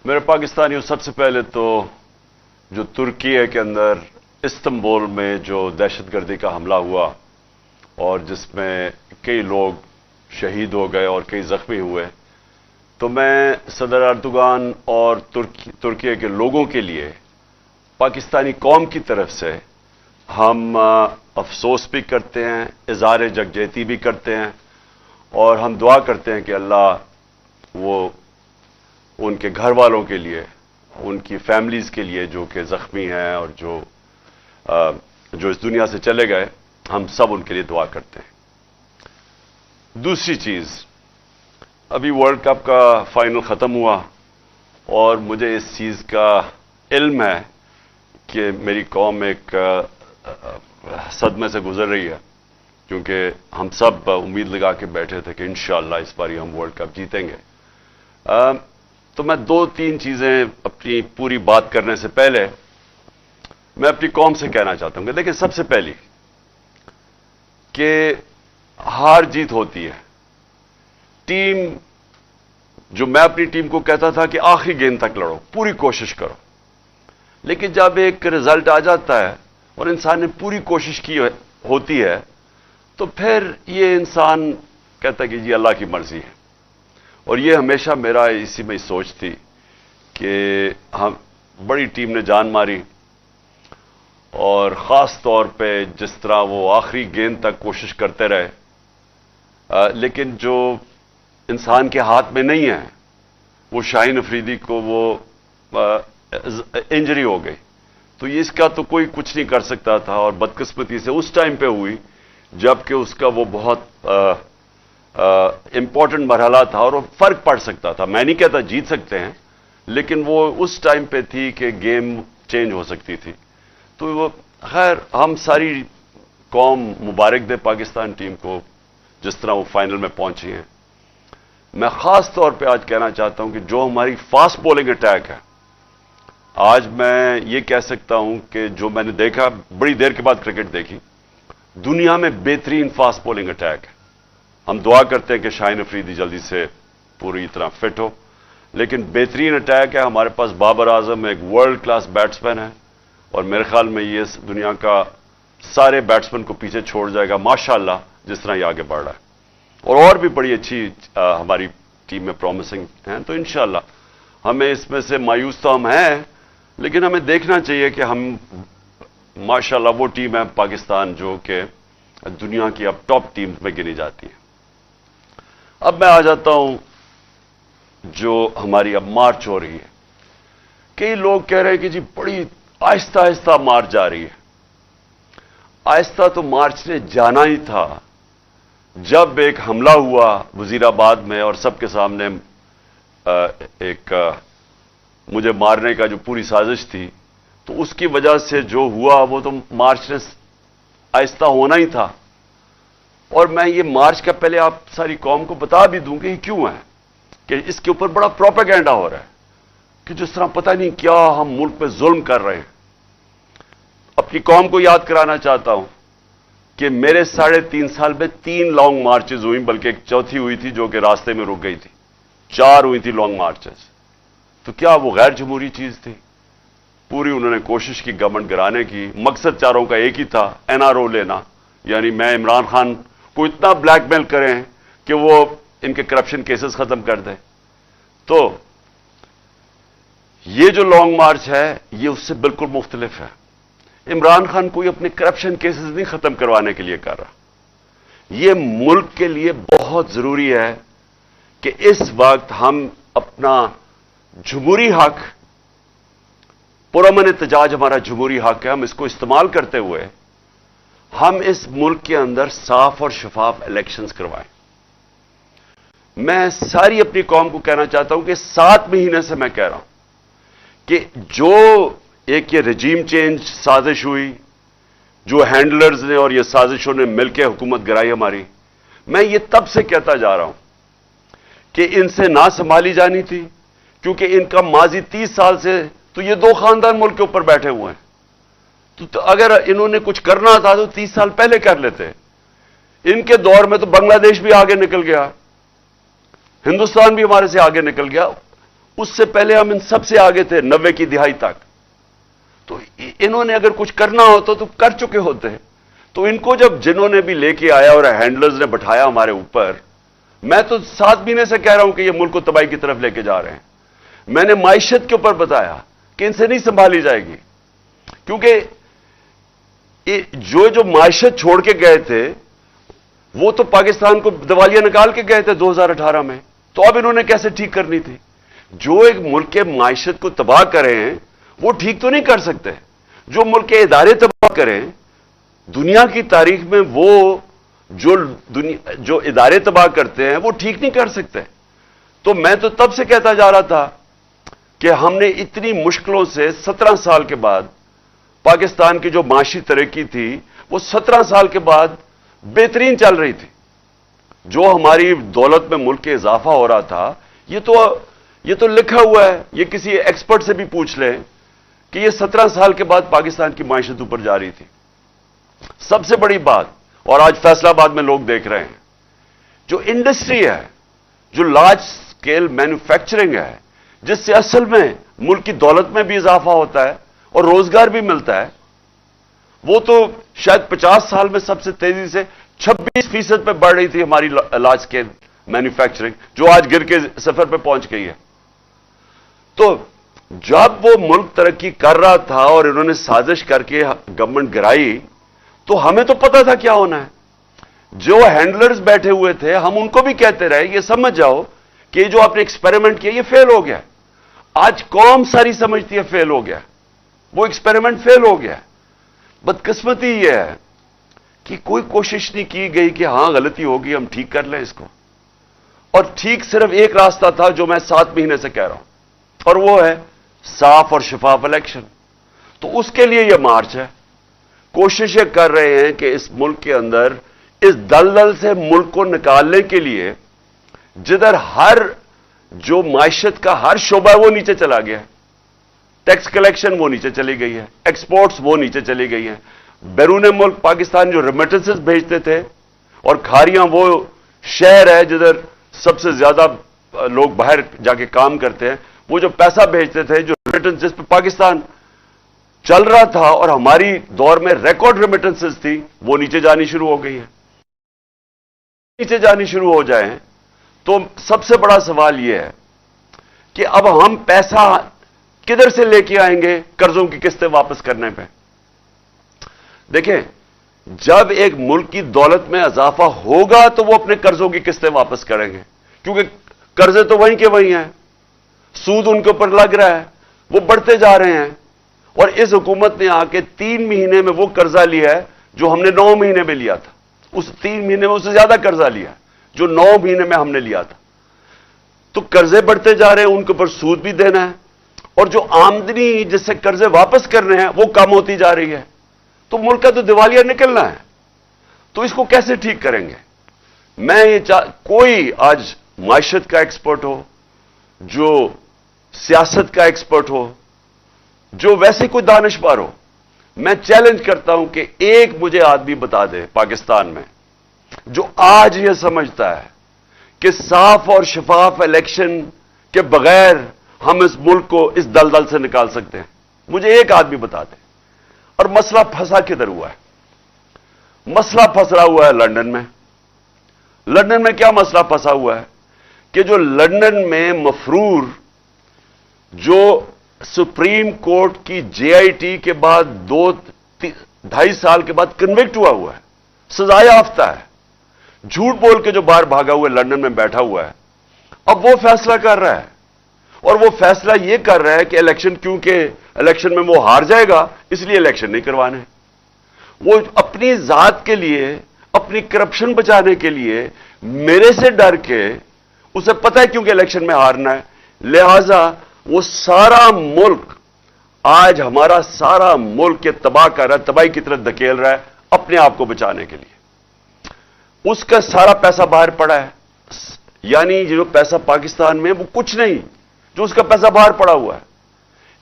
میرے پاکستانیوں، سب سے پہلے تو جو ترکی کے اندر استنبول میں جو دہشت گردی کا حملہ ہوا اور جس میں کئی لوگ شہید ہو گئے اور کئی زخمی ہوئے، تو میں صدر اردوغان اور ترکی کے لوگوں کے لیے پاکستانی قوم کی طرف سے ہم افسوس بھی کرتے ہیں، اظہار یکجہتی بھی کرتے ہیں، اور ہم دعا کرتے ہیں کہ اللہ وہ ان کے گھر والوں کے لیے، ان کی فیملیز کے لیے جو کہ زخمی ہیں اور جو اس دنیا سے چلے گئے، ہم سب ان کے لیے دعا کرتے ہیں۔ دوسری چیز، ابھی ورلڈ کپ کا فائنل ختم ہوا اور مجھے اس چیز کا علم ہے کہ میری قوم ایک صدمے سے گزر رہی ہے، کیونکہ ہم سب امید لگا کے بیٹھے تھے کہ انشاءاللہ اس باری ہم ورلڈ کپ جیتیں گے۔ تو میں دو تین چیزیں اپنی پوری بات کرنے سے پہلے میں اپنی قوم سے کہنا چاہتا ہوں کہ دیکھیں، سب سے پہلی کہ ہار جیت ہوتی ہے۔ ٹیم، جو میں اپنی ٹیم کو کہتا تھا کہ آخری گیند تک لڑو، پوری کوشش کرو، لیکن جب ایک رزلٹ آ جاتا ہے اور انسان نے پوری کوشش کی ہوتی ہے تو پھر یہ انسان کہتا ہے کہ جی اللہ کی مرضی ہے۔ اور یہ ہمیشہ میرا اسی میں سوچ تھی کہ ہم بڑی ٹیم نے جان ماری، اور خاص طور پہ جس طرح وہ آخری گیند تک کوشش کرتے رہے، لیکن جو انسان کے ہاتھ میں نہیں ہے، وہ شاہین افریدی کو وہ انجری ہو گئی، تو اس کا تو کوئی کچھ نہیں کر سکتا تھا، اور بدقسمتی سے اس ٹائم پہ ہوئی جبکہ اس کا وہ بہت امپورٹنٹ مرحلہ تھا اور وہ فرق پڑ سکتا تھا۔ میں نہیں کہتا جیت سکتے ہیں، لیکن وہ اس ٹائم پہ تھی کہ گیم چینج ہو سکتی تھی۔ تو وہ خیر، ہم ساری قوم مبارک دے پاکستان ٹیم کو جس طرح وہ فائنل میں پہنچی ہیں۔ میں خاص طور پہ آج کہنا چاہتا ہوں کہ جو ہماری فاسٹ بولنگ اٹیک ہے، آج میں یہ کہہ سکتا ہوں کہ جو میں نے دیکھا، بڑی دیر کے بعد کرکٹ دیکھی، دنیا میں بہترین فاسٹ بولنگ اٹیک ہے۔ ہم دعا کرتے ہیں کہ شاہین افریدی جلدی سے پوری طرح فٹ ہو، لیکن بہترین اٹیک ہے۔ ہمارے پاس بابر اعظم ایک ورلڈ کلاس بیٹسمین ہے، اور میرے خیال میں یہ اس دنیا کا سارے بیٹسمین کو پیچھے چھوڑ جائے گا ماشاءاللہ جس طرح یہ آگے بڑھ رہا ہے، اور بھی بڑی اچھی ہماری ٹیم میں پرومسنگ ہیں۔ تو انشاءاللہ ہمیں اس میں سے مایوس تو ہم ہیں، لیکن ہمیں دیکھنا چاہیے کہ ہم ماشاءاللہ وہ ٹیم ہے پاکستان جو کہ دنیا کی اب ٹاپ ٹیم میں گنی جاتی ہے۔ اب میں آ جاتا ہوں جو ہماری اب مارچ ہو رہی ہے۔ کئی لوگ کہہ رہے ہیں کہ جی بڑی آہستہ آہستہ مارچ جا رہی ہے۔ آہستہ تو مارچ نے جانا ہی تھا۔ جب ایک حملہ ہوا وزیر آباد میں اور سب کے سامنے ایک مجھے مارنے کا جو پوری سازش تھی، تو اس کی وجہ سے جو ہوا وہ تو مارچ نے آہستہ ہونا ہی تھا۔ اور میں یہ مارچ کا پہلے آپ ساری قوم کو بتا بھی دوں کہ یہ کیوں ہے، کہ اس کے اوپر بڑا پروپیگنڈا ہو رہا ہے کہ جس طرح پتہ نہیں کیا ہم ملک پہ ظلم کر رہے ہیں۔ اپنی قوم کو یاد کرانا چاہتا ہوں کہ میرے 3.5 سال میں 3 لانگ مارچز ہوئی، بلکہ ایک چوتھی ہوئی تھی جو کہ راستے میں رک گئی تھی۔ 4 ہوئی تھی لانگ مارچز۔ تو کیا وہ غیر جمہوری چیز تھی؟ پوری انہوں نے کوشش کی گورنمنٹ گرانے کی، مقصد چاروں کا ایک ہی تھا، NRO لینا، یعنی میں عمران خان کو اتنا بلیک میل کریں کہ وہ ان کے کرپشن کیسز ختم کر دیں۔ تو یہ جو لانگ مارچ ہے یہ اس سے بالکل مختلف ہے۔ عمران خان کوئی اپنے کرپشن کیسز نہیں ختم کروانے کے لیے کر رہا۔ یہ ملک کے لیے بہت ضروری ہے کہ اس وقت ہم اپنا جمہوری حق، پرامن احتجاج ہمارا جمہوری حق ہے، ہم اس کو استعمال کرتے ہوئے ہم اس ملک کے اندر صاف اور شفاف الیکشنز کروائیں۔ میں ساری اپنی قوم کو کہنا چاہتا ہوں کہ 7 مہینے سے میں کہہ رہا ہوں کہ جو ایک یہ رجیم چینج سازش ہوئی، جو ہینڈلرز نے اور یہ سازشوں نے مل کے حکومت گرائی ہماری، میں یہ تب سے کہتا جا رہا ہوں کہ ان سے نہ سنبھالی جانی تھی، کیونکہ ان کا ماضی 30 سال سے تو یہ 2 خاندان ملک کے اوپر بیٹھے ہوئے ہیں۔ تو اگر انہوں نے کچھ کرنا تھا تو 30 سال پہلے کر لیتے۔ ان کے دور میں تو بنگلہ دیش بھی آگے نکل گیا، ہندوستان بھی ہمارے سے آگے نکل گیا، उससे पहले हम इन सबसे आगे थे 90 की दिहाई तक। तो इन्होंने अगर कुछ करना होता तो कर चुके होते। तो इनको जब जिन्होंने भी लेके आया और हैंडलर्स ने बैठाया हमारे ऊपर, मैं तो 7 महीने से कह रहा हूं कि ये मुल्क को तबाही की तरफ लेके जा रहे हैं। मैंने माइशत के ऊपर बताया कि इनसे नहीं संभाली जाएगी, क्योंकि जो माइशत छोड़ के गए थे वो तो पाकिस्तान को दिवालिया निकाल के गए थे 2018 में। तो अब इन्होंने कैसे ठीक करनी थी? जो एक मुल्क के माइशत को तबाह करें वो ठीक तो नहीं कर सकते। जो मुल्क के इदारे तबाह करें, दुनिया की तारीख में वो जो इदारे तबाह करते हैं वो ठीक नहीं कर सकते। तो मैं तो तब से कहता जा रहा था कि हमने इतनी मुश्किलों से 17 साल के बाद पाकिस्तान की जो माशी तरक्की थी वो 17 साल के बाद बेहतरीन चल रही थी। जो हमारी दौलत में मुल्क के इजाफा हो रहा था, ये तो लिखा हुआ है, ये किसी एक्सपर्ट से भी पूछ लें कि ये 17 साल के बाद पाकिस्तान की माइशत ऊपर जा रही थी। सबसे बड़ी बात, और आज फैसलाबाद में लोग देख रहे हैं, जो इंडस्ट्री है, जो लार्ज स्केल मैन्युफैक्चरिंग है, जिससे असल में मुल्क की दौलत में भी इजाफा होता है और रोजगार भी मिलता है, वो तो शायद 50 साल में सबसे तेजी से 26% पे बढ़ रही थी हमारी लार्ज स्केल मैन्युफैक्चरिंग, जो आज गिर के सफर पे पहुंच गई है। तो जब वो मुल्क तरक्की कर रहा था और इन्होंने साजिश करके गवर्नमेंट गिराई, तो हमें तो पता था क्या होना है। जो हैंडलर्स बैठे हुए थे, हम उनको भी कहते रहे, ये समझ जाओ कि जो आपने एक्सपेरिमेंट किया ये फेल हो गया। आज कौम सारी समझती है फेल हो गया, वो एक्सपेरिमेंट फेल हो गया। बदकिस्मती यह है कि कोई कोशिश नहीं की गई कि हां गलती होगी, हम ठीक कर लें इसको। और ठीक सिर्फ एक रास्ता था जो मैं 7 महीने से कह रहा हूं, और वो है साफ और शफाफ इलेक्शन। तो उसके लिए यह मार्च है। कोशिशें कर रहे हैं कि इस मुल्क के अंदर इस दलदल से मुल्क को निकालने के लिए, जिधर हर जो माइशत का हर शोबा है वो नीचे चला गया है। टैक्स कलेक्शन वो नीचे चली गई है, एक्सपोर्ट्स वो नीचे चली गई है। बैरून मुल्क पाकिस्तान जो रेमिटेंसेस भेजते थे, और खारियां वो शहर है जिधर सबसे ज्यादा लोग बाहर जाके काम करते हैं, वो जो पैसा भेजते थे, जो रेमिटेंसेस पे पाकिस्तान चल रहा था और हमारी दौर में रिकॉर्ड रेमिटेंसेस थी, वो नीचे जानी शुरू हो गई है। नीचे जानी शुरू हो जाए तो सबसे बड़ा सवाल यह है कि अब हम पैसा किधर से लेके आएंगे कर्जों की किस्तें वापस करने पे। देखें, जब एक मुल्क की दौलत में इजाफा होगा तो वो अपने कर्जों की किस्तें वापस करेंगे, क्योंकि कर्जे तो वहीं के वहीं हैं, सूद उनके ऊपर लग रहा है, वो बढ़ते जा रहे हैं। और इस हुकूमत ने आके 3 महीने में वो कर्जा लिया है जो हमने 9 महीने में लिया था। उस 3 महीने में उससे ज्यादा कर्जा लिया है जो 9 महीने में हमने लिया था। तो कर्जे बढ़ते जा रहे हैं, उनके ऊपर सूद भी देना है, और जो आमदनी जिससे कर्जे वापस करने हैं वो कम होती जा रही है। तो मुल्क का तो दिवालिया निकलना है। तो इसको कैसे ठीक करेंगे? मैं ये कोई आज माइशत का एक्सपर्ट हो, जो सियासत का एक्सपर्ट हो, जो वैसे कोई दानिशवार हो, मैं चैलेंज करता हूं कि एक मुझे आदमी बता दे पाकिस्तान में जो आज यह समझता है कि साफ और शफाफ इलेक्शन के बगैर हम इस मुल्क को इस दलदल से निकाल सकते हैं। मुझे एक आदमी बता दे। और मसला फंसा किधर हुआ है? मसला फंसा हुआ है लंदन में। लंदन में क्या मसला फंसा हुआ है कि जो लंदन में मफरूर जो सुप्रीम कोर्ट की जेआईटी के बाद 2-2.5 साल के बाद कन्विक्ट हुआ है, सजा याफ्ता है, झूठ बोल के जो बाहर भागा हुआ है, लंदन में बैठा हुआ है, अब वो फैसला कर रहा है। और वो फैसला ये कर रहा है कि इलेक्शन, क्योंकि इलेक्शन में वो हार जाएगा इसलिए इलेक्शन नहीं करवाने। वो अपनी जात के लिए, अपनी करप्शन बचाने के लिए मेरे से डर के, उसे पता है क्योंकि इलेक्शन में हारना है, लिहाजा वो सारा मुल्क, आज हमारा सारा मुल्क के तबाह कर रहा है, तबाही की तरफ धकेल रहा है अपने आप को बचाने के लिए। उसका सारा पैसा बाहर पड़ा है, यानी जो पैसा पाकिस्तान में वो कुछ नहीं, जो उसका पैसा बाहर पड़ा हुआ है।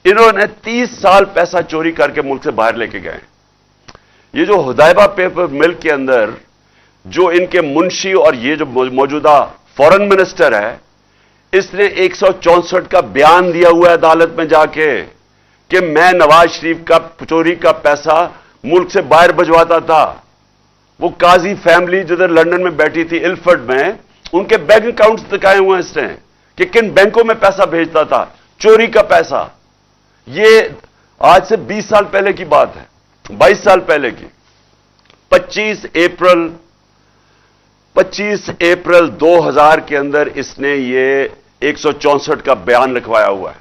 इन्होंने 30 साल पैसा चोरी करके मुल्क से बाहर लेके गए। ये जो हुदैबा पेपर मिल के अंदर जो इनके मुंशी और ये जो मौजूदा फॉरेन मिनिस्टर है, اس نے 164 کا بیان دیا ہوا ہے عدالت میں جا کے کہ میں نواز شریف کا چوری کا پیسہ ملک سے باہر بھجواتا تھا. وہ قاضی فیملی جدھر لندن میں بیٹھی تھی الفرڈ میں، ان کے بینک اکاؤنٹس دکھائے ہوئے ہیں اس نے کہ کن بینکوں میں پیسہ بھیجتا تھا، چوری کا پیسہ. یہ آج سے 20 سال پہلے کی بات ہے، 22 سال پہلے کی. 25 اپریل 2000 کے اندر اس نے یہ 164 کا بیان لکھوایا ہوا ہے.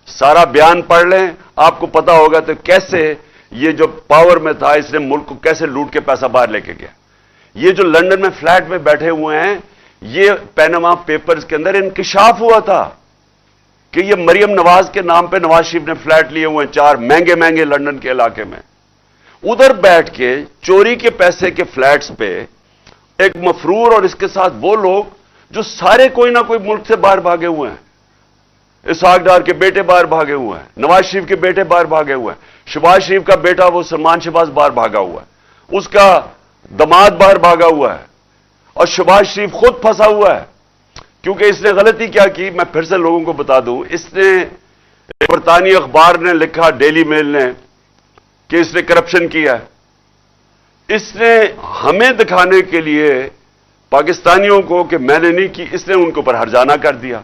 سارا بیان پڑھ لیں، آپ کو پتا ہوگا تو کیسے یہ جو پاور میں تھا اس نے ملک کو کیسے لوٹ کے پیسہ باہر لے کے گیا. یہ جو لندن میں فلیٹ میں بیٹھے ہوئے ہیں، یہ پیناما پیپرز کے اندر انکشاف ہوا تھا کہ یہ مریم نواز کے نام پہ نواز شریف نے فلیٹ لیے ہوئے ہیں 4 مہنگے مہنگے لندن کے علاقے میں. ادھر بیٹھ کے چوری کے پیسے کے فلیٹس پہ ایک مفرور اور اس کے ساتھ وہ لوگ جو سارے کوئی نہ کوئی ملک سے باہر بھاگے ہوئے ہیں. اسحاق ڈار کے بیٹے باہر بھاگے ہوئے ہیں، نواز شریف کے بیٹے باہر بھاگے ہوئے ہیں، شہباز شریف کا بیٹا وہ سلمان شہباز باہر بھاگا ہوا ہے، اس کا دماد باہر بھاگا ہوا ہے، اور شہباز شریف خود پھنسا ہوا ہے. کیونکہ اس نے غلطی کیا کی، میں پھر سے لوگوں کو بتا دوں. اس نے برطانوی اخبار نے لکھا، ڈیلی میل نے، کہ اس نے کرپشن کیا ہے. اس نے ہمیں دکھانے کے لیے پاکستانیوں کو کہ میں نے نہیں کی، اس نے ان کے اوپر ہرجانہ کر دیا.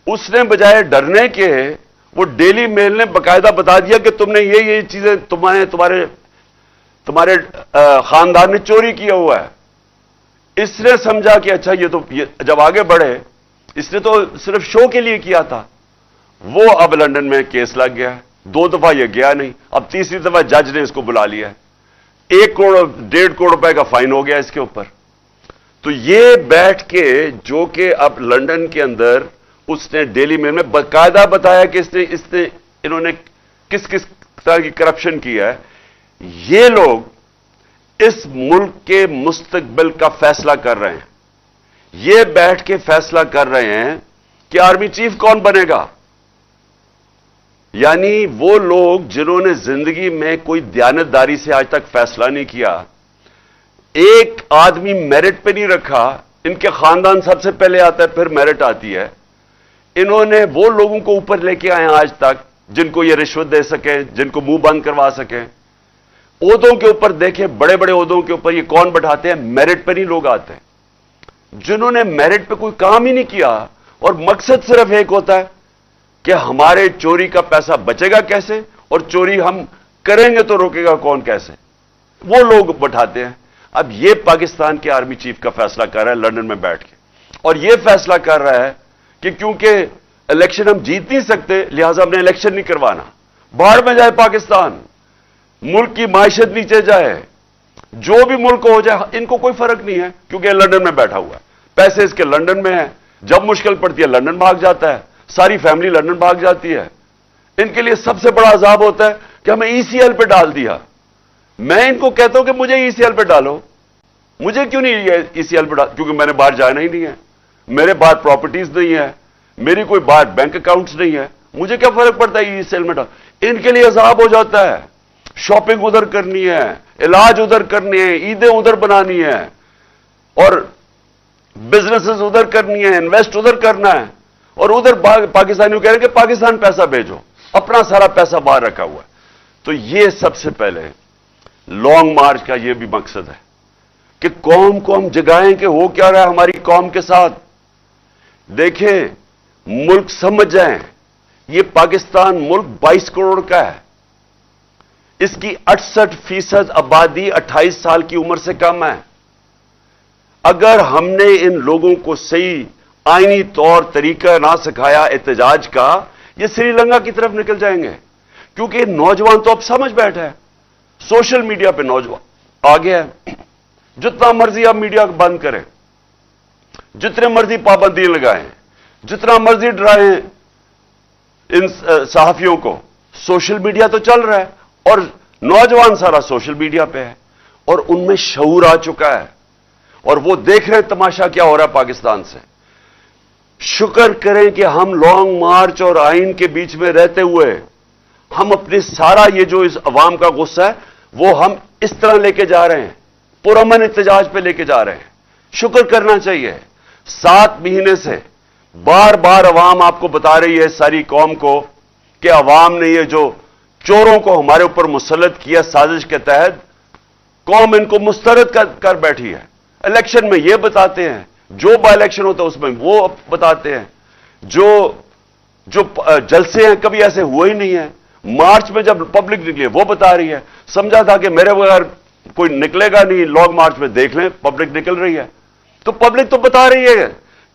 اس نے بجائے ڈرنے کے، وہ ڈیلی میل نے باقاعدہ بتا دیا کہ تم نے یہ چیزیں تمہارے خاندان نے چوری کیا ہوا ہے. اس نے سمجھا کہ اچھا یہ جب آگے بڑھے، اس نے تو صرف شو کے لیے کیا تھا. وہ اب لندن میں کیس لگ گیا ہے، 2 دفعہ یہ گیا نہیں، اب تیسری دفعہ جج نے اس کو بلا لیا ہے. 1 کروڑ 1.5 کروڑ روپے کا فائن ہو گیا اس کے اوپر. تو یہ بیٹھ کے جو کہ اب لندن کے اندر اس نے ڈیلی میل میں باقاعدہ بتایا کہ انہوں نے کس کس طرح کی کرپشن کی ہے. یہ لوگ اس ملک کے مستقبل کا فیصلہ کر رہے ہیں. یہ بیٹھ کے فیصلہ کر رہے ہیں کہ آرمی چیف کون بنے گا. یعنی وہ لوگ جنہوں نے زندگی میں کوئی دیانتداری سے آج تک فیصلہ نہیں کیا، ایک آدمی میرٹ پہ نہیں رکھا، ان کے خاندان سب سے پہلے آتا ہے پھر میرٹ آتی ہے. انہوں نے وہ لوگوں کو اوپر لے کے آئے آج تک جن کو یہ رشوت دے سکیں، جن کو منہ بند کروا سکیں. عہدوں کے اوپر دیکھیں، بڑے بڑے عہدوں کے اوپر یہ کون بٹھاتے ہیں؟ میرٹ پہ نہیں لوگ آتے ہیں. جنہوں نے میرٹ پہ کوئی کام ہی نہیں کیا اور مقصد صرف ایک ہوتا ہے کہ ہمارے چوری کا پیسہ بچے گا کیسے اور چوری ہم کریں گے تو روکے گا کون کیسے، وہ لوگ بٹھاتے ہیں. اب یہ پاکستان کے آرمی چیف کا فیصلہ کر رہا ہے لندن میں بیٹھ کے، اور یہ فیصلہ کر رہا ہے کہ کیونکہ الیکشن ہم جیت نہیں سکتے لہذا ہم نے الیکشن نہیں کروانا. باہر میں جائے پاکستان، ملک کی معیشت نیچے جائے، جو بھی ملک ہو جائے، ان کو کوئی فرق نہیں ہے کیونکہ لندن میں بیٹھا ہوا ہے، پیسے اس کے لندن میں ہیں. جب مشکل پڑتی ہے لندن بھاگ جاتا ہے، ساری فیملی لندن بھاگ جاتی ہے. ان کے لیے سب سے بڑا عذاب ہوتا ہے کہ ہمیں ای سی ایل پہ ڈال دیا. میں ان کو کہتا ہوں کہ مجھے ای سی ایل پہ ڈالو. مجھے کیوں نہیں ای سی ایل پہ ڈال؟ کیونکہ میں نے باہر جانا ہی نہیں ہے، میرے باہر پراپرٹیز نہیں ہے، میری کوئی باہر بینک اکاؤنٹس نہیں ہے، مجھے کیا فرق پڑتا ہے ای سی ایل میں ڈال. ان کے لیے عذاب ہو جاتا ہے. شاپنگ ادھر کرنی ہے، علاج ادھر کرنی ہے، عیدیں ادھر بنانی ہے، اور بزنسز ادھر کرنی ہے، انویسٹ ادھر کرنا ہے، اور ادھر پاکستانیوں کہہ رہے ہیں کہ پاکستان پیسہ بھیجو، اپنا سارا پیسہ باہر رکھا ہوا ہے. تو یہ سب سے پہلے لانگ مارچ کا یہ بھی مقصد ہے کہ قوم کو ہم جگائیں کہ ہو کیا رہا ہے ہماری قوم کے ساتھ. دیکھیں، ملک سمجھ جائیں، یہ پاکستان ملک 22 کروڑ کا ہے. اس کی 68% آبادی 28 سال کی عمر سے کم ہے. اگر ہم نے ان لوگوں کو صحیح آئینی طور طریقہ نہ سکھایا احتجاج کا، یہ سری لنکا کی طرف نکل جائیں گے. کیونکہ نوجوان تو اب سمجھ بیٹھا ہے، سوشل میڈیا پہ نوجوان آ گیا ہے. جتنا مرضی آپ میڈیا بند کریں، جتنے مرضی پابندی لگائیں، جتنا مرضی ڈرائیں ان صحافیوں کو، سوشل میڈیا تو چل رہا ہے اور نوجوان سارا سوشل میڈیا پہ ہے اور ان میں شعور آ چکا ہے اور وہ دیکھ رہے ہیں تماشا کیا ہو رہا ہے پاکستان سے. شکر کریں کہ ہم لانگ مارچ اور آئین کے بیچ میں رہتے ہوئے ہم اپنے سارا یہ جو اس عوام کا غصہ ہے وہ ہم اس طرح لے کے جا رہے ہیں، پرامن احتجاج پہ لے کے جا رہے ہیں. شکر کرنا چاہیے. 7 مہینے سے बार बार अवाम आपको बता रही है, सारी कौम को, कि अवाम ने ये जो चोरों को हमारे ऊपर मुसल्लत किया साजिश के तहत, कौम इनको मुस्तरद कर बैठी है। इलेक्शन में ये बताते हैं, जो बाई इलेक्शन होता है उसमें वो बताते हैं, जो जलसे हैं कभी ऐसे हुए ही नहीं है। मार्च में जब पब्लिक निकली वो बता रही है, समझा था कि मेरे बगैर कोई निकलेगा नहीं, लॉन्ग मार्च में देख लें पब्लिक निकल रही है। तो पब्लिक तो बता रही है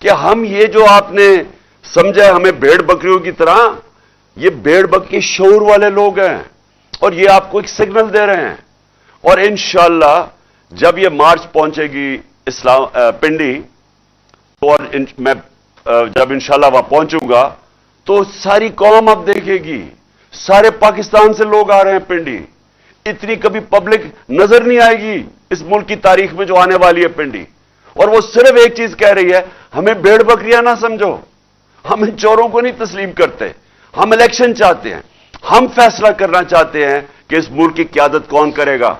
कि हम ये जो आपने समझा हमें भेड़ बकरियों की तरह, ये भेड़ बकरी शऊर वाले लोग हैं और ये आपको एक सिग्नल दे रहे हैं। और इंशाअल्लाह जब ये मार्च पहुंचेगी इस्लाम पिंडी, तो और मैं जब इंशाअल्लाह वहां पहुंचूंगा तो सारी कौम अब देखेगी, सारे पाकिस्तान से लोग आ रहे हैं पिंडी। इतनी कभी पब्लिक नजर नहीं आएगी इस मुल्क की तारीख में जो आने वाली है पिंडी। और वो सिर्फ एक चीज कह रही है, हमें भेड़ बकरियां ना समझो, हम इन चोरों को नहीं तस्लीम करते, हम इलेक्शन चाहते हैं, हम फैसला करना चाहते हैं कि इस मुल्क की क्यादत कौन करेगा।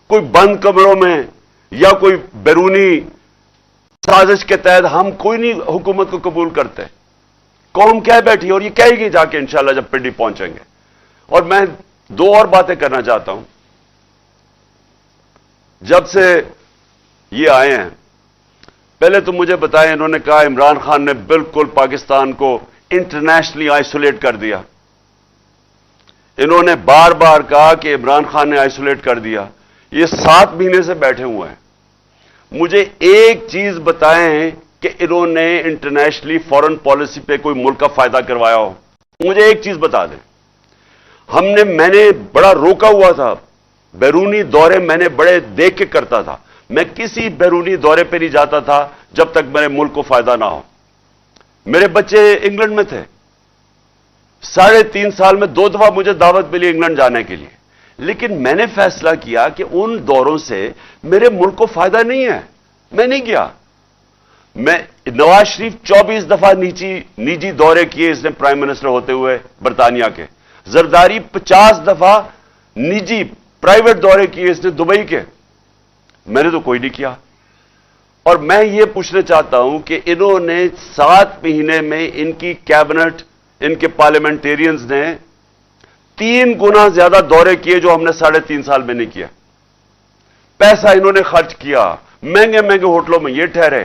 कोई बंद कमरों में या कोई बैरूनी साजिश के तहत हम कोई नहीं हुकूमत को कबूल करते। कौम कह बैठी और ये कहेगी जाके इंशाल्लाह जब पिंडी पहुंचेंगे। और मैं दो और बातें करना चाहता हूं। जब से ये आए हैं, पहले तो मुझे बताएं, इन्होंने कहा इमरान खान ने बिल्कुल पाकिस्तान को इंटरनेशनली आइसोलेट कर दिया। इन्होंने बार बार कहा कि इमरान खान ने आइसोलेट कर दिया। ये 7 महीने से बैठे हुए हैं। मुझे एक चीज बताएं कि इन्होंने इंटरनेशनली फॉरेन पॉलिसी पे कोई मुल्क का फायदा करवाया हो। मुझे एक चीज बता दें। मैंने बड़ा रोका हुआ था, बैरूनी दौरे मैंने बड़े देख के करता था। मैं किसी बैरूनी दौरे पे नहीं जाता था जब तक मेरे मुल्क को फायदा ना हो। मेरे बच्चे इंग्लैंड में थे, 3.5 साल में 2 दफा मुझे दावत मिली इंग्लैंड जाने के लिए, लेकिन मैंने फैसला किया कि उन दौरों से मेरे मुल्क को फायदा नहीं है, मैं नहीं गया। नवाज शरीफ 24 दफा निजी दौरे किए इसने प्राइम मिनिस्टर होते हुए बरतानिया के। जरदारी 50 दफा निजी प्राइवेट दौरे किए इसने दुबई के, मैंने तो कोई नहीं किया। और मैं ये पूछना चाहता हूं कि इन्होंने 7 महीने में इनकी कैबिनेट, इनके पार्लियामेंटेरियंस ने 3 गुना ज्यादा दौरे किए जो हमने 3.5 साल में नहीं किया। पैसा इन्होंने खर्च किया, महंगे महंगे होटलों में ये ठहरे।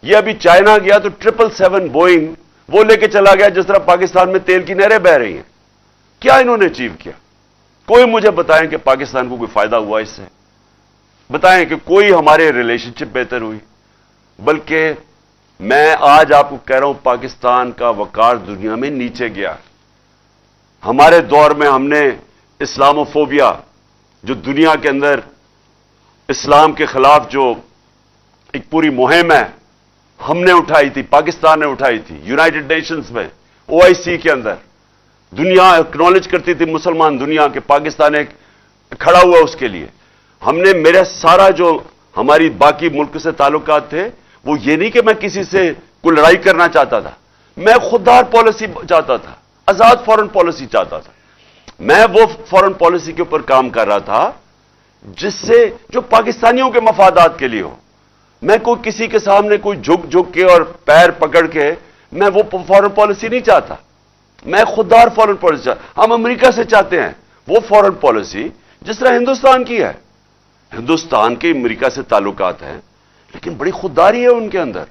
ये अभी चाइना गया तो 777 बोइंग वो लेके चला गया, जिस तरह पाकिस्तान में तेल की नहरें बह रही हैं। क्या इन्होंने अचीव किया? कोई मुझे बताएं कि पाकिस्तान को कोई फायदा हुआ इससे। बताएं कि कोई हमारे रिलेशनशिप बेहतर हुई। बल्कि मैं आज आपको कह रहा हूं, पाकिस्तान का वकार दुनिया में नीचे गया। हमारे दौर में हमने इस्लामोफोबिया, जो दुनिया के अंदर इस्लाम के खिलाफ जो एक पूरी मुहिम है, हमने उठाई थी, पाकिस्तान ने उठाई थी। यूनाइटेड नेशंस में, OIC के अंदर दुनिया एक्नॉलेज करती थी मुसलमान दुनिया के, पाकिस्तान एक खड़ा हुआ उसके लिए। हमने, मेरा सारा जो हमारी बाकी मुल्क से ताल्लुकात थे, वो ये नहीं कि मैं किसी से कोई लड़ाई करना चाहता था, मैं खुददार पॉलिसी चाहता था, आजाद फॉरेन पॉलिसी चाहता था। मैं वो फॉरेन पॉलिसी के ऊपर काम कर रहा था जिससे जो पाकिस्तानियों के मफादात के लिए हो। मैं कोई किसी के सामने कोई झुक झुक के और पैर पकड़ के मैं वो फॉरेन पॉलिसी नहीं चाहता। मैं खुददार फॉरेन पॉलिसी चाहता। हम अमेरिका से चाहते हैं वो फॉरेन पॉलिसी जिस तरह हिंदुस्तान की है। हिंदुस्तान के अमेरिका से ताल्लुकात हैं, लेकिन बड़ी खुददारी है उनके अंदर।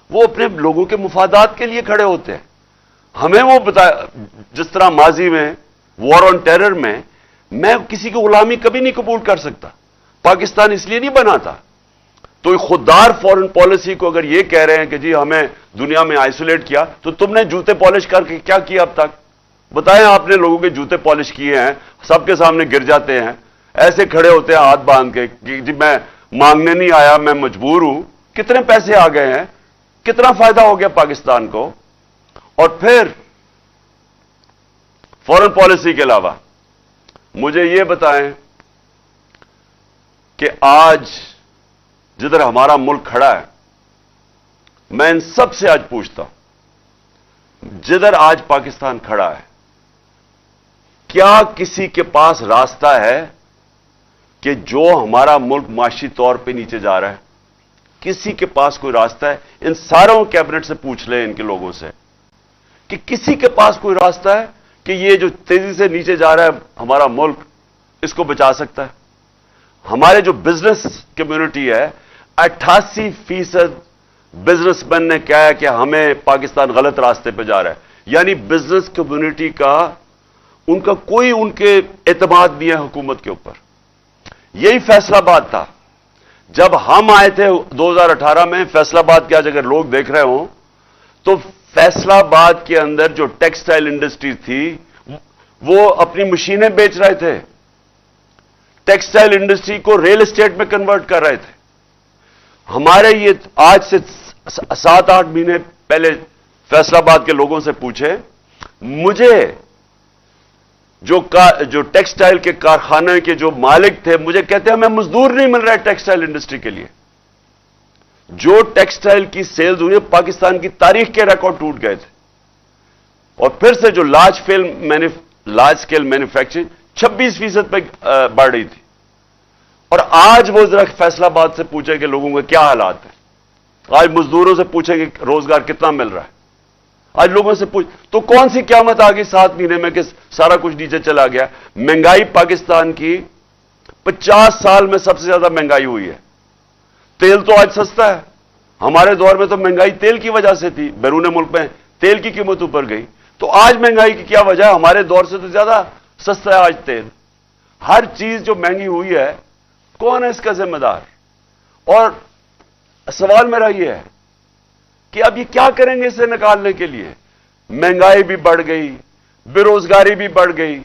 वो अपने लोगों के मुफादात के लिए खड़े होते हैं। हमें वो बताया, जिस तरह माजी में वॉर ऑन टेरर में मैं किसी की गुलामी कभी नहीं कबूल कर सकता। पाकिस्तान इसलिए नहीं बना था। तो खुददार फॉरेन पॉलिसी को अगर ये कह रहे हैं कि जी हमें दुनिया में आइसोलेट किया, तो तुमने जूते पॉलिश करके क्या किया अब तक? बताएं, आपने लोगों के जूते पॉलिश किए हैं, सबके सामने गिर जाते हैं, ऐसे खड़े होते हैं हाथ बांध के कि जी मैं मांगने नहीं आया, मैं मजबूर हूं। कितने पैसे आ गए हैं, कितना फायदा हो गया पाकिस्तान को। और फिर फॉरेन पॉलिसी के अलावा मुझे यह बताएं कि आज जिधर हमारा मुल्क खड़ा है, मैं इन सब से आज पूछता हूं, जिधर आज पाकिस्तान खड़ा है, क्या किसी के पास रास्ता है कि जो हमारा मुल्क माशी तौर पे नीचे जा रहा है? किसी के पास कोई रास्ता है? इन सारों कैबिनेट से पूछ लें इनके लोगों से कि किसी के पास कोई रास्ता है कि ये जो तेजी से नीचे जा रहा है हमारा मुल्क, इसको बचा सकता है? हमारे जो बिजनेस कम्युनिटी है, 88% बिजनेसमैन ने कहा है कि हमें पाकिस्तान गलत रास्ते पे जा रहा है। यानी बिजनेस कम्युनिटी का उनका कोई उनके एतमाद नहीं है हुकूमत के ऊपर। यही फैसलाबाद था जब हम आए थे 2018 में। फैसलाबाद के आज अगर लोग देख रहे हो तो फैसलाबाद के अंदर जो टेक्सटाइल इंडस्ट्री थी वो अपनी मशीनें बेच रहे थे, टेक्सटाइल इंडस्ट्री को रियल एस्टेट में कन्वर्ट कर रहे थे। हमारे ये आज से 7-8 महीने पहले फैसलाबाद के लोगों से पूछे, मुझे जो टेक्सटाइल के कारखाने के जो मालिक थे मुझे कहते हैं हमें मजदूर नहीं मिल रहा है टेक्सटाइल इंडस्ट्री के लिए। जो टेक्सटाइल की सेल्स हुई है पाकिस्तान की तारीख के रिकॉर्ड टूट गए थे। और फिर से जो लार्ज स्केल मैन्युफैक्चरिंग 26% पे बढ़ रही थी। और आज वो जरा फैसलाबाद से पूछेंगे लोगों के क्या हालात है, आज मजदूरों से पूछेंगे रोजगार कितना मिल रहा है, आज लोगों से पूछ तो कौन सी क़यामत आ गई 7 महीने में कि सारा कुछ नीचे चला गया। महंगाई पाकिस्तान की 50 साल में सबसे ज्यादा महंगाई हुई है। तेल तो आज सस्ता है, हमारे दौर में तो महंगाई तेल की वजह से थी, बैरून मुल्क में तेल की कीमत ऊपर गई। तो आज महंगाई की क्या वजह है? हमारे दौर से तो ज्यादा सस्ता है आज तेल। हर चीज जो महंगी हुई है, कौन है इसका जिम्मेदार? और सवाल मेरा यह है कि अब ये क्या करेंगे इसे निकालने के लिए? महंगाई भी बढ़ गई, बेरोजगारी भी बढ़ गई।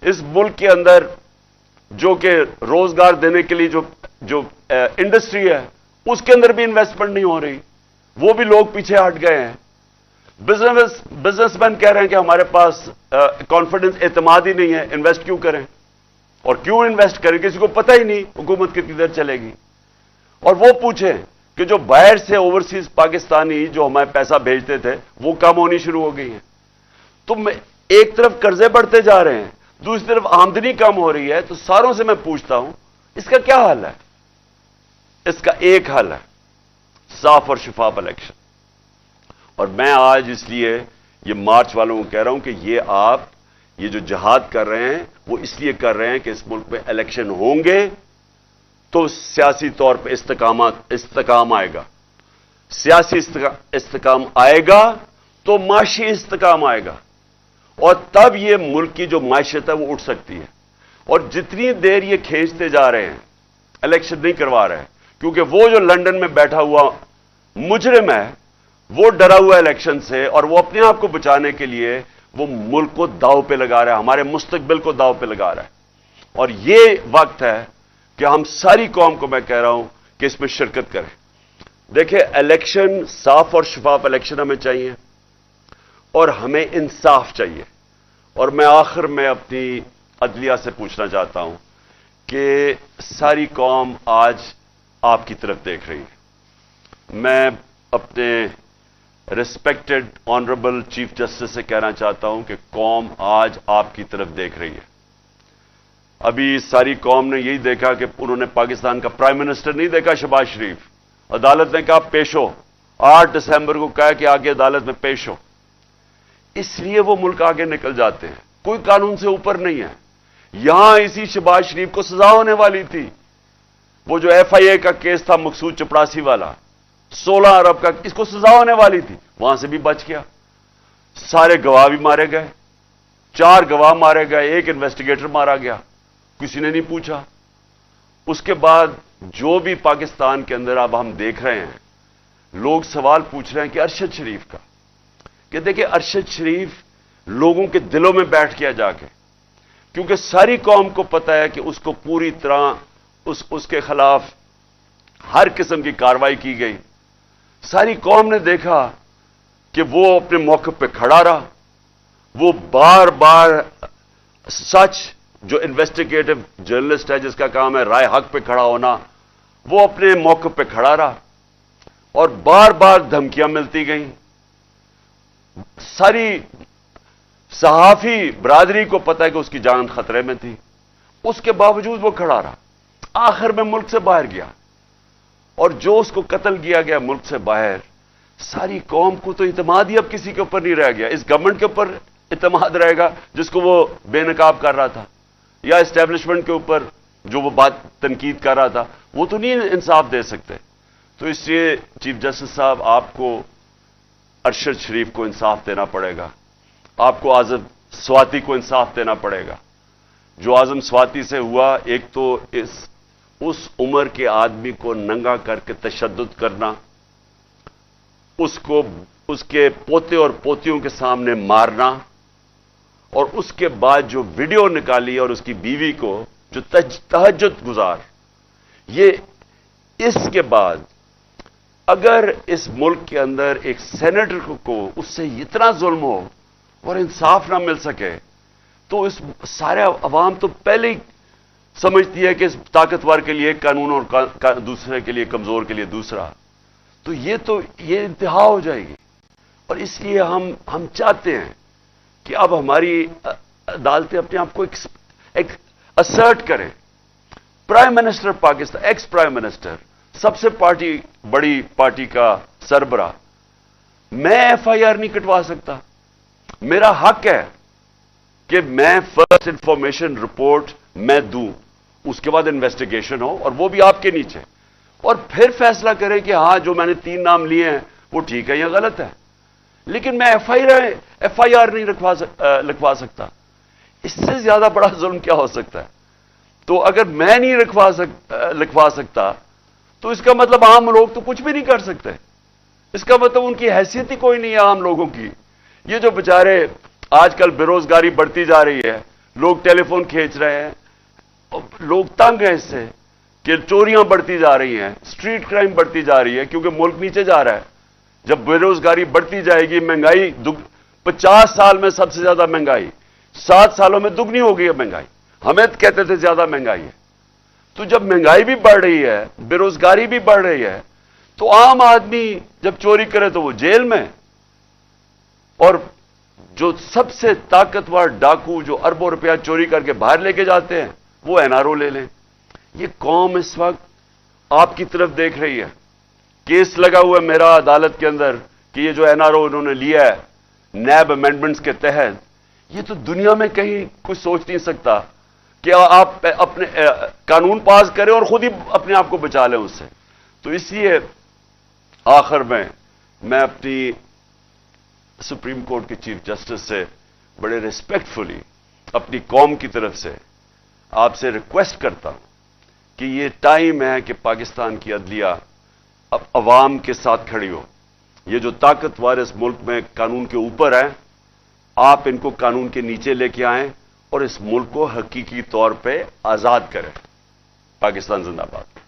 इस मुल्क के अंदर जो कि रोजगार देने के लिए जो इंडस्ट्री है उसके अंदर भी इन्वेस्टमेंट नहीं हो रही, वो भी लोग पीछे हट गए हैं। बिजनेसमैन कह रहे हैं कि हमारे पास कॉन्फिडेंस, एतमाद ही नहीं है, इन्वेस्ट क्यों करें? और क्यों इन्वेस्ट करें? किसी को पता ही नहीं हुकूमत कितनी देर चलेगी। और वो पूछें कि जो बाहर से ओवरसीज पाकिस्तानी जो हमारे पैसा भेजते थे वो कम होनी शुरू हो गई है। तो एक तरफ कर्जे बढ़ते जा रहे हैं, दूसरी तरफ आमदनी कम हो रही है। तो सारों से मैं पूछता हूं इसका क्या हल है? इसका एक हल है, साफ और शफाफ इलेक्शन। और मैं आज इसलिए ये मार्च वालों को कह रहा हूं कि ये जो जिहाद कर रहे हैं वो इसलिए कर रहे हैं कि इस मुल्क में इलेक्शन होंगे तो सियासी तौर पे इस्तेकाम आएगा, सियासी इस्तेकाम आएगा तो माशी इस्तेकाम आएगा, और तब ये मुल्क की जो माशियत है वो उठ सकती है। और जितनी देर ये खींचते जा रहे हैं, इलेक्शन नहीं करवा रहे हैं, क्योंकि वो जो लंदन में बैठा हुआ मुजरिम है वो डरा हुआ इलेक्शन से, और वो अपने आप को बचाने के लिए वो मुल्क को दांव पे लगा रहा है, हमारे मुस्तकबिल को दांव पे लगा रहा है। और ये वक्त है कि हम सारी कौम को मैं कह रहा हूं कि इसमें शिरकत करें। देखिए, इलेक्शन साफ और शफाफ इलेक्शन हमें चाहिए और हमें इंसाफ चाहिए। और मैं आखिर में अपनी अदलिया से पूछना चाहता हूं कि सारी कौम आज आपकी तरफ देख रही है। मैं अपने रिस्पेक्टेड ऑनरेबल चीफ जस्टिस से कहना चाहता हूं कि कौम आज आपकी तरफ देख रही है। अभी सारी कौम ने यही देखा कि उन्होंने पाकिस्तान का प्राइम मिनिस्टर नहीं देखा शहबाज शरीफ, अदालत ने कहा पेश हो, 8 दिसंबर को कहा कि आगे अदालत में पेश हो, इसलिए वो मुल्क आगे निकल जाते हैं। कोई कानून से ऊपर नहीं है। यहां इसी शहबाज शरीफ को सजा होने वाली थी। वो जो FIA का केस था मकसूद चपड़ासी वाला, 16 अरब का, इसको सजा होने वाली थी, वहां से भी बच गया। सारे गवाह भी मारे गए, 4 गवाह मारे गए, 1 इन्वेस्टिगेटर मारा गया, किसी ने नहीं पूछा। उसके बाद जो भी पाकिस्तान के अंदर अब हम देख रहे हैं, लोग सवाल पूछ रहे हैं कि अरशद शरीफ का, कि देखिए अरशद शरीफ लोगों के दिलों में बैठ गया जाके, क्योंकि सारी कौम को पता है कि उसको पूरी तरह उसके खिलाफ हर किस्म की कार्रवाई की गई। सारी कौम ने देखा कि वो अपने मौके पे खड़ा रहा, वो बार बार सच, जो इन्वेस्टिगेटिव जर्नलिस्ट है जिसका काम है राय हक पे खड़ा होना, वो अपने मौके पे खड़ा रहा और बार बार धमकियां मिलती गईं। सारी सहाफी बरादरी को पता है कि उसकी जान खतरे में थी, उसके बावजूद वो खड़ा रहा, आखिर में मुल्क से बाहर गया। اور جو اس کو قتل کیا گیا ملک سے باہر، ساری قوم کو تو اعتماد ہی اب کسی کے اوپر نہیں رہ گیا. اس گورنمنٹ کے اوپر اعتماد رہے گا جس کو وہ بے نقاب کر رہا تھا، یا اسٹیبلشمنٹ کے اوپر جو وہ بات تنقید کر رہا تھا، وہ تو نہیں انصاف دے سکتے. تو اس لیے چیف جسٹس صاحب، آپ کو ارشد شریف کو انصاف دینا پڑے گا، آپ کو اعظم سواتی کو انصاف دینا پڑے گا. جو اعظم سواتی سے ہوا، ایک تو اس عمر کے آدمی کو ننگا کر کے تشدد کرنا، اس کو اس کے پوتے اور پوتیوں کے سامنے مارنا، اور اس کے بعد جو ویڈیو نکالی اور اس کی بیوی کو جو تہجد گزار، یہ اس کے بعد اگر اس ملک کے اندر ایک سینیٹر کو اس سے اتنا ظلم ہو اور انصاف نہ مل سکے، تو اس سارے عوام تو پہلے ہی سمجھتی ہے کہ اس طاقتور کے لیے ایک قانون اور دوسرے کے لیے کمزور کے لیے دوسرا. تو یہ انتہا ہو جائے گی. اور اس لیے ہم چاہتے ہیں کہ اب ہماری عدالتیں اپنے آپ کو ایک اسرٹ کریں. Prime minister Pakistan, ex prime minister, سب سے بڑی پارٹی کا سربراہ، میں ایف آئی آر نہیں کٹوا سکتا. میرا حق ہے کہ میں فرسٹ انفارمیشن رپورٹ میں دوں، اس کے بعد انویسٹیگیشن ہو، اور وہ بھی آپ کے نیچے، اور پھر فیصلہ کرے کہ ہاں جو میں نے 3 نام لیے ہیں وہ ٹھیک ہے یا غلط ہے. لیکن میں ایف آئی آر نہیں لکھوا سکتا. اس سے زیادہ بڑا ظلم کیا ہو سکتا ہے؟ تو اگر میں نہیں لکھوا سکتا تو اس کا مطلب عام لوگ تو کچھ بھی نہیں کر سکتے. اس کا مطلب ان کی حیثیت ہی کوئی نہیں ہے عام لوگوں کی. یہ جو بیچارے آج کل بے روزگاری بڑھتی جا رہی ہے، لوگ ٹیلی فون کھینچ رہے ہیں، لوگ تنگ ہیں اس سے کہ چوریاں بڑھتی جا رہی ہیں، اسٹریٹ کرائم بڑھتی جا رہی ہے، کیونکہ ملک نیچے جا رہا ہے. جب بے روزگاری بڑھتی جائے گی، مہنگائی 50 سال میں سب سے زیادہ مہنگائی، 7 سالوں میں دگنی ہو گئی ہے مہنگائی. ہمیں کہتے تھے زیادہ مہنگائی ہے. تو جب مہنگائی بھی بڑھ رہی ہے، بے روزگاری بھی بڑھ رہی ہے، تو عام آدمی جب چوری کرے تو وہ جیل میں، اور جو سب سے طاقتور ڈاکو جو اربوں روپیہ چوری کر کے باہر لے کے جاتے ہیں، وہ این آر او لے لیں. یہ قوم اس وقت آپ کی طرف دیکھ رہی ہے. کیس لگا ہوا ہے میرا عدالت کے اندر کہ یہ جو این آر او انہوں نے لیا ہے نیب امینڈمنٹس کے تحت، یہ تو دنیا میں کہیں کچھ سوچ نہیں سکتا کہ آپ اپنے قانون پاس کریں اور خود ہی اپنے آپ کو بچا لیں اس سے. تو اس لیے آخر میں اپنی سپریم کورٹ کے چیف جسٹس سے بڑے ریسپیکٹفلی اپنی قوم کی طرف سے آپ سے ریکویسٹ کرتا ہوں کہ یہ ٹائم ہے کہ پاکستان کی عدلیہ اب عوام کے ساتھ کھڑی ہو. یہ جو طاقتور اس ملک میں قانون کے اوپر ہیں، آپ ان کو قانون کے نیچے لے کے آئیں اور اس ملک کو حقیقی طور پہ آزاد کریں. پاکستان زندہ باد.